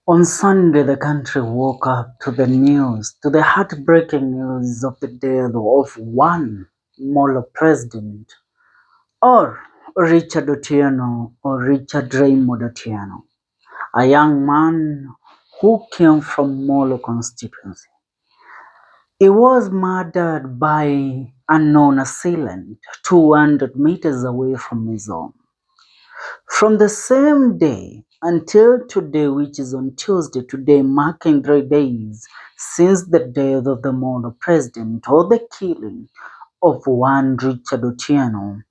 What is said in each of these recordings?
On Sunday, the country woke up to the heartbreaking news of the death of one Molo President, or Richard Otieno, or Richard Raymond Otieno, a young man who came from Molo constituency. He was murdered by unknown assailant 200 meters away from his home. From the same day until today, which is on Tuesday, today marking 3 days since the death of the Molo President or the killing of one Richard Otieno,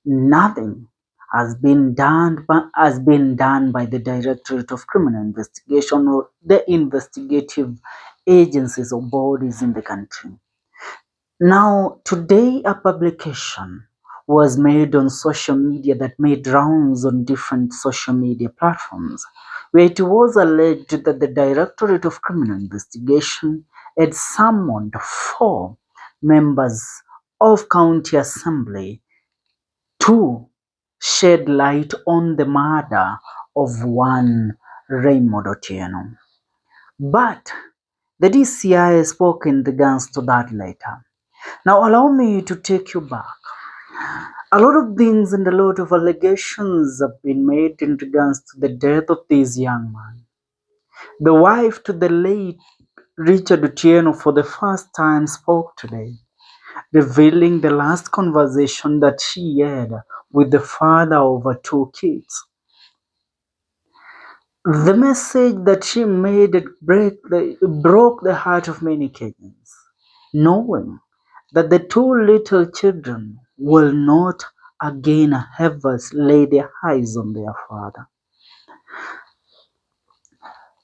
nothing has been done by the Directorate of Criminal Investigation or the investigative agencies or bodies in the country. Now, today a publication was made on social media that made rounds on different social media platforms, where it was alleged that the Directorate of Criminal Investigation had summoned 4 members of County Assembly to shed light on the murder of one Raymond Otieno. But the DCI spoke in regards to that later. Now, allow me to take you back. A lot of things and a lot of allegations have been made in regards to the death of this young man. The wife to the late Richard Otieno for the first time spoke today, revealing the last conversation that she had with the father of her 2 kids. The message that she made broke the heart of many Kenyans, knowing that the 2 little children will not again ever lay their eyes on their father.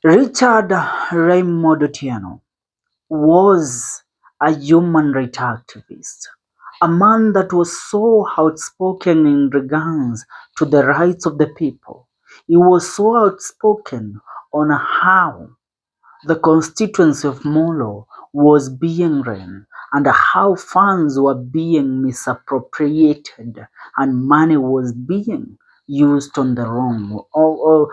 Richard Raymond Otieno was a human rights activist, a man that was so outspoken in regards to the rights of the people. He was so outspoken on how the constituency of Molo was being run and how funds were being misappropriated and money was being used on the wrong or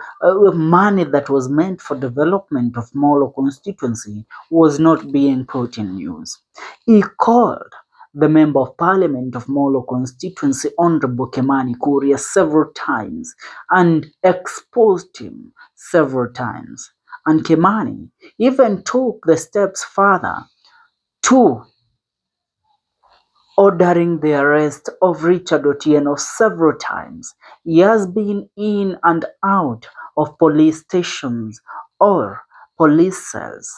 money that was meant for development of Molo constituency was not being put in use. He called the Member of Parliament of Molo constituency, Honorable Kemani Kuria, several times and exposed him several times. And Kimani even took the steps further to ordering the arrest of Richard Otieno several times. He has been in and out of police stations or police cells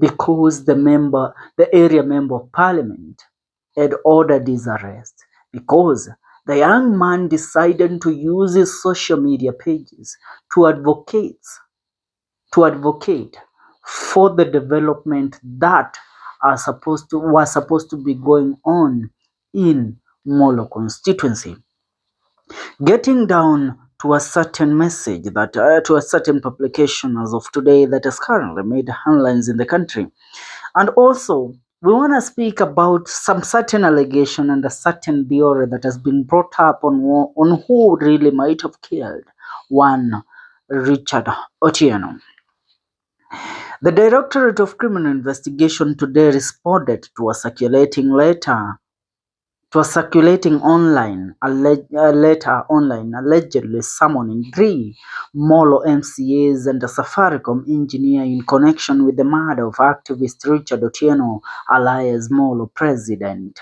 because the area member of parliament had ordered his arrest, because the young man decided to use his social media pages to advocate for the development that was supposed to be going on in Molo constituency. Getting down to a certain message to a certain publication as of today that has currently made headlines in the country. And also, we want to speak about some certain allegation and a certain theory that has been brought up on who really might have killed one Richard Otieno. The Directorate of Criminal Investigation today responded to a circulating online letter allegedly summoning 3 Molo MCAs and a Safaricom engineer in connection with the murder of activist Richard Otieno, alias Molo President.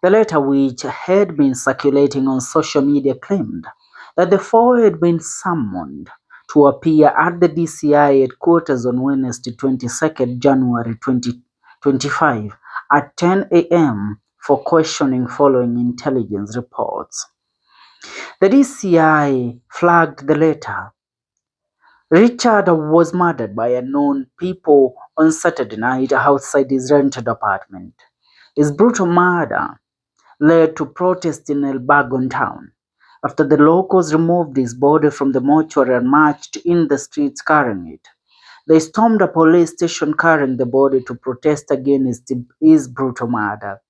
The letter, which had been circulating on social media, claimed that the 4 had been summoned to appear at the DCI headquarters on Wednesday, 22nd January 2025 at 10 a.m. for questioning following intelligence reports. The DCI flagged the letter. Richard was murdered by unknown people on Saturday night outside his rented apartment. His brutal murder led to protests in Elbagon town after the locals removed his body from the mortuary and marched in the streets carrying it. They stormed a police station carrying the body to protest against his brutal murder.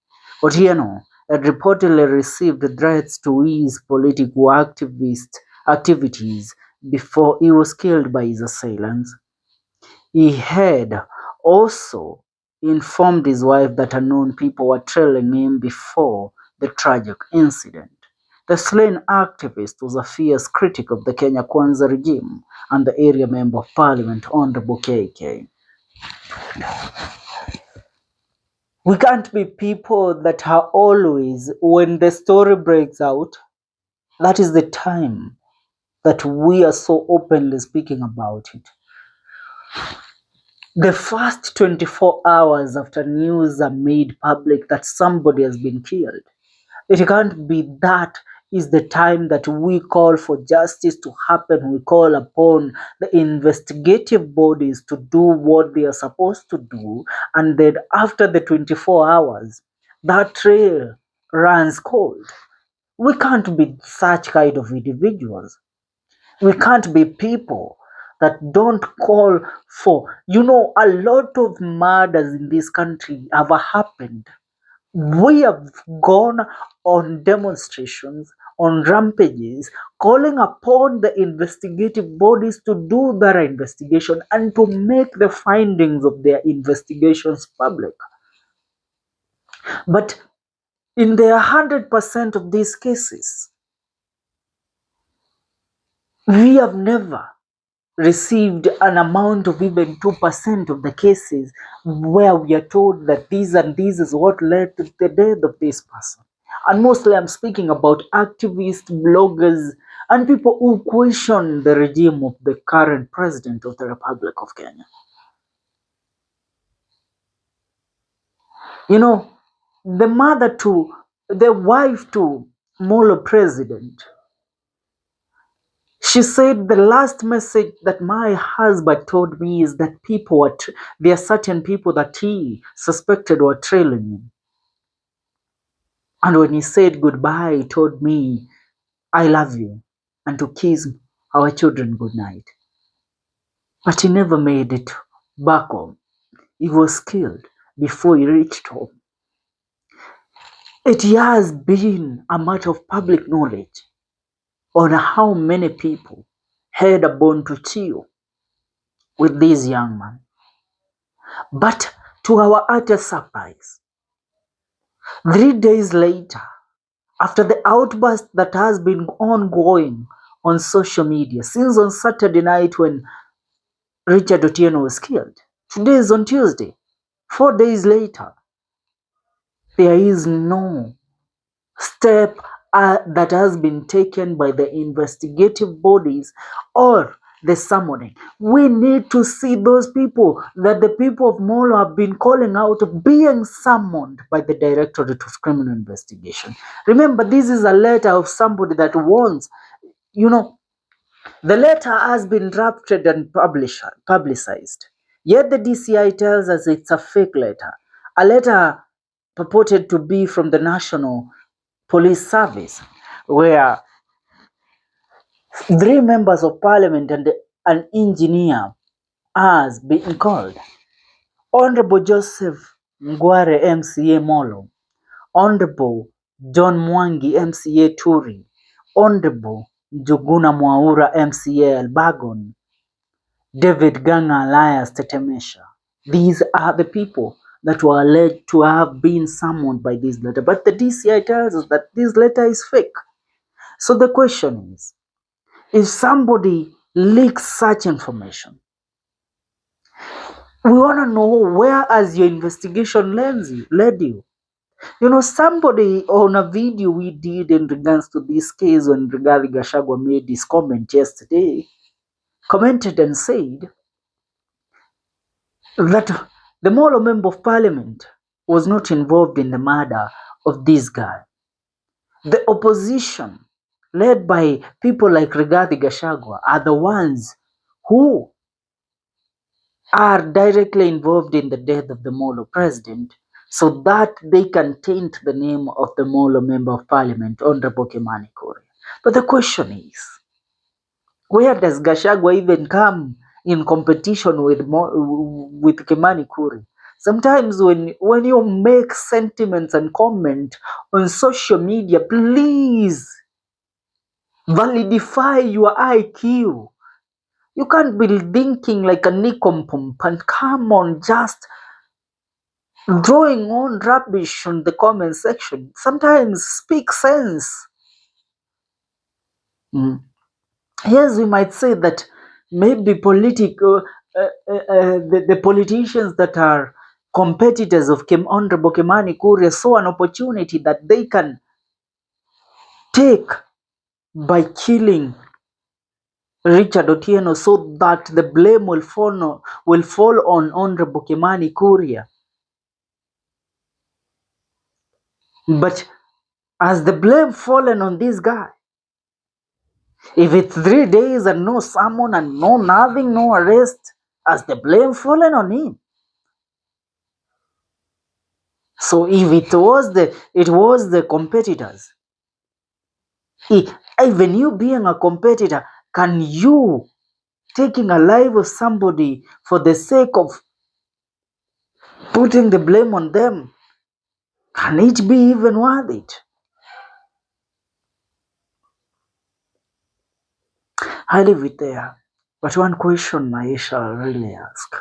Otieno had reportedly received threats to his political activities before he was killed by his assailants. He had also informed his wife that unknown people were trailing him before the tragic incident. The slain activist was a fierce critic of the Kenya Kwanza regime and the area member of parliament, Honorable KK. We can't be people that are always, when the story breaks out, that is the time that we are so openly speaking about it. The first 24 hours after news are made public that somebody has been killed, it can't be that is the time that we call for justice to happen. We call upon the investigative bodies to do what they are supposed to do. And then after the 24 hours, that trail runs cold. We can't be such kind of individuals. We can't be people that don't call for, a lot of murders in this country have happened. We have gone on demonstrations, on rampages, calling upon the investigative bodies to do their investigation and to make the findings of their investigations public. But in the 100% of these cases, we have never received an amount of even 2% of the cases where we are told that this and this is what led to the death of this person. And mostly I'm speaking about activists, bloggers, and people who question the regime of the current president of the Republic of Kenya. You know, the wife to Molo Preadent, she said the last message that my husband told me is that there are certain people that he suspected were trailing him. And when he said goodbye, he told me, I love you, and to kiss our children goodnight. But he never made it back home. He was killed before he reached home. It has been a matter of public knowledge on how many people had a bone to chew with this young man. But to our utter surprise, 3 days later, after the outburst that has been ongoing on social media since on Saturday night when Richard Otieno was killed, today is on Tuesday, 4 days later, there is no step that has been taken by the investigative bodies or the summoning. We need to see those people that the people of Molo have been calling out being summoned by the Directorate of Criminal Investigation. Remember, this is a letter of somebody that wants, the letter has been drafted and publicized. Yet the DCI tells us it's a fake letter. A letter purported to be from the National Police Service, where 3 members of parliament and an engineer has been called. Honorable Joseph Ngware MCA Molo, Honorable John Mwangi MCA Turi, Honorable Njuguna Mwaura MCA Elbagon, David Ganga alias Tetemesha. These are the people that were alleged to have been summoned by this letter. But the DCI tells us that this letter is fake. So the question is, if somebody leaks such information, we want to know where has your investigation led you. Somebody on a video we did in regards to this case when Rigathi Gachagua made his comment yesterday, commented and said that the Molo Member of Parliament was not involved in the murder of this guy. The opposition, led by people like Rigathi Gachagua, are the ones who are directly involved in the death of the Molo Preadent so that they can taint the name of the Molo Member of Parliament, Honorable Kimani Korir. But the question is, where does Gachagua even come in competition with Kimani Korir? Sometimes when you make sentiments and comment on social media, please validify your IQ. You can't be thinking like a nincompoop and come on just drawing on rubbish on the comment section. Sometimes speak sense. Mm. Yes, we might say that maybe the politicians that are competitors of Honorable Kimani Kuria saw an opportunity that they can take by killing Richard Otieno so that the blame will fall on Honorable Kimani Kuria. But as the blame fallen on this guy, if it's 3 days and no summon and no nothing, no arrest, as the blame fallen on him. So if it was the competitors, even you being a competitor, can you taking a life of somebody for the sake of putting the blame on them, can it be even worth it? I leave it there. But one question I shall really ask.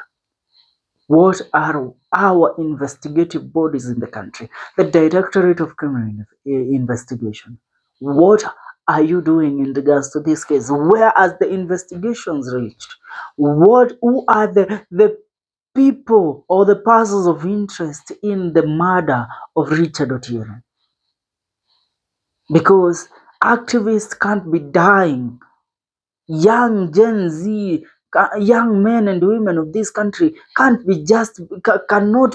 What are our investigative bodies in the country? The Directorate of Criminal Investigation. What are you doing in regards to this case? Where has the investigations reached? Who are the people or the persons of interest in the murder of Richard Otieno? Because activists can't be dying. Young Gen Z, young men and women of this country cannot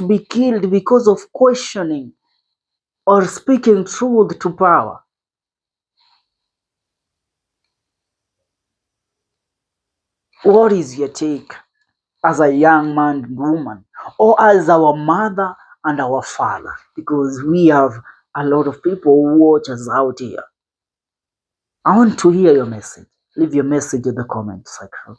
be killed because of questioning or speaking truth to power. What is your take as a young man and woman, or as our mother and our father? Because we have a lot of people who watch us out here. I want to hear your message. Leave your message in the comment section.